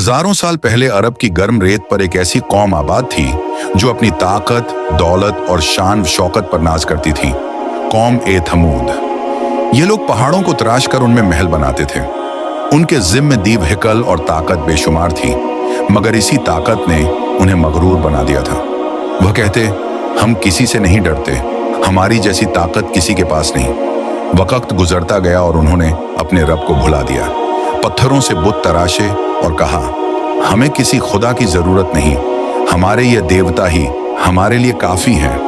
हजारों साल पहले अरब की गर्म रेत पर एक ऐसी कौम आबाद थी जो अपनी ताकत, दौलत और शान शौकत पर नाज करती थी। कौम ए थमूद। ये लोग पहाड़ों को तराश कर उनमें महल बनाते थे। उनके जिम्मे दीव हिकल और ताकत बेशुमार थी, मगर इसी ताकत ने उन्हें मगरूर बना दिया था। वह कहते, हम किसी से नहीं डरते, हमारी जैसी ताकत किसी के पास नहीं। वक्त गुजरता गया और उन्होंने अपने रब को भुला दिया। पत्थरों से बुत तराशे और कहा, हमें किसी खुदा की जरूरत नहीं, हमारे ये देवता ही हमारे लिए काफी हैं।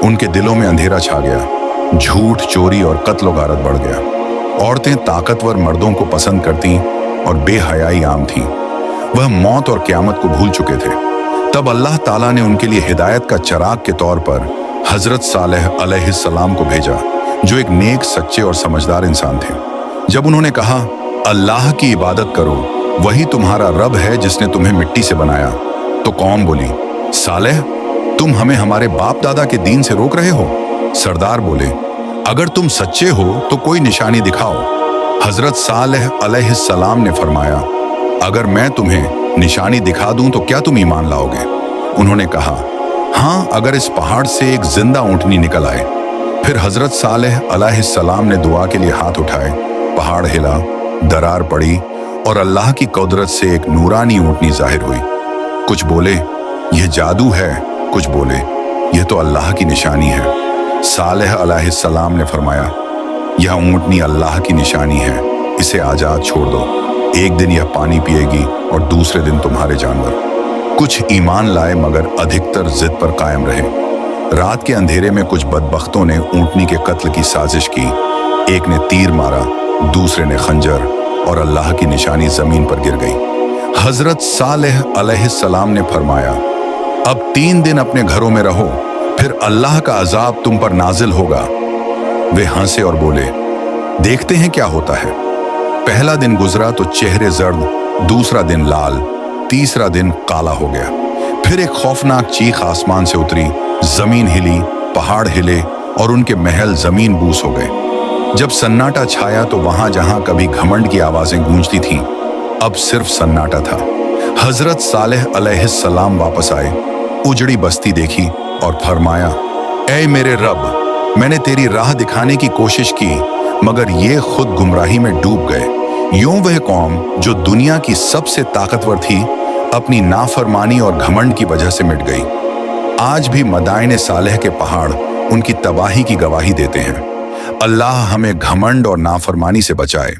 उनके दिलों में अंधेरा छा गया, झूठ, चोरी और कत्ल गारत बढ़ गया। औरतें ताकतवर मर्दों को पसंद करती और बेहयाई आम थी। वह मौत और क़यामत को भूल चुके थे। तब अल्लाह ताला ने उनके लिए हिदायत का चराग के तौर पर हजरत सालेह अलैहिस्सलाम को भेजा, जो एक नेक, सच्चे और समझदार इंसान थे। जब उन्होंने कहा, अल्लाह की इबादत करो, वही तुम्हारा रब है जिसने तुम्हें मिट्टी से बनाया, तो कौम बोली, सालेह, तुम हमें हमारे बाप दादा के दीन से रोक रहे हो? सरदार बोले, अगर तुम सच्चे हो तो कोई निशानी दिखाओ। हजरत सालेह अलैहिस्सलाम ने फरमाया, अगर मैं तुम्हें निशानी दिखा दूं तो क्या तुम ईमान लाओगे? उन्होंने कहा, हाँ, अगर इस पहाड़ से एक जिंदा ऊंटनी निकल आए। फिर हजरत सालेह अलैहिस्सलाम ने दुआ के लिए हाथ उठाए, पहाड़ हिला, दरार पड़ी और अल्लाह की कुदरत से एक नूरानी ऊंटनी जाहिर हुई। कुछ बोले, यह जादू है, कुछ बोले, यह तो अल्लाह की निशानी है। सालेह अलैहिस्सलाम ने फरमाया, यह ऊंटनी अल्लाह की निशानी है, इसे आजाद छोड़ दो। एक दिन यह पानी पिएगी और दूसरे दिन तुम्हारे जानवर। कुछ ईमान लाए मगर अधिकतर जिद पर कायम रहे। रात के अंधेरे में कुछ बदबख्तों ने ऊंटनी के कत्ल की साजिश की। एक ने तीर मारा, दूसरे ने खंजर, और अल्लाह की निशानी जमीन पर गिर गई। हजरत सालेह अलैहिस्सलाम ने फरमाया, अब 3 दिन अपने घरों में रहो, फिर अल्लाह का अजाब तुम पर नाजिल होगा। वे हंसे और बोले, देखते हैं क्या होता है। पहला दिन गुजरा तो चेहरे जर्द, दूसरा दिन लाल, तीसरा दिन काला हो गया। फिर एक खौफनाक चीख आसमान से उतरी, जमीन हिली, पहाड़ हिले और उनके महल जमीन बूस हो गए। जब सन्नाटा छाया तो वहां जहां कभी घमंड की आवाजें गूंजती थीं, अब सिर्फ सन्नाटा था। हजरत सालेह अलैहिस्सलाम वापस आए, उजड़ी बस्ती देखी और फरमाया, ऐ मेरे रब, मैंने तेरी राह दिखाने की कोशिश की, मगर ये खुद गुमराही में डूब गए। यूं वह कौम जो दुनिया की सबसे ताकतवर थी, अपनी नाफरमानी और घमंड की वजह से मिट गई। आज भी मदाइने सालेह के पहाड़ उनकी तबाही की गवाही देते हैं। अल्लाह हमें घमंड और नाफरमानी से बचाए।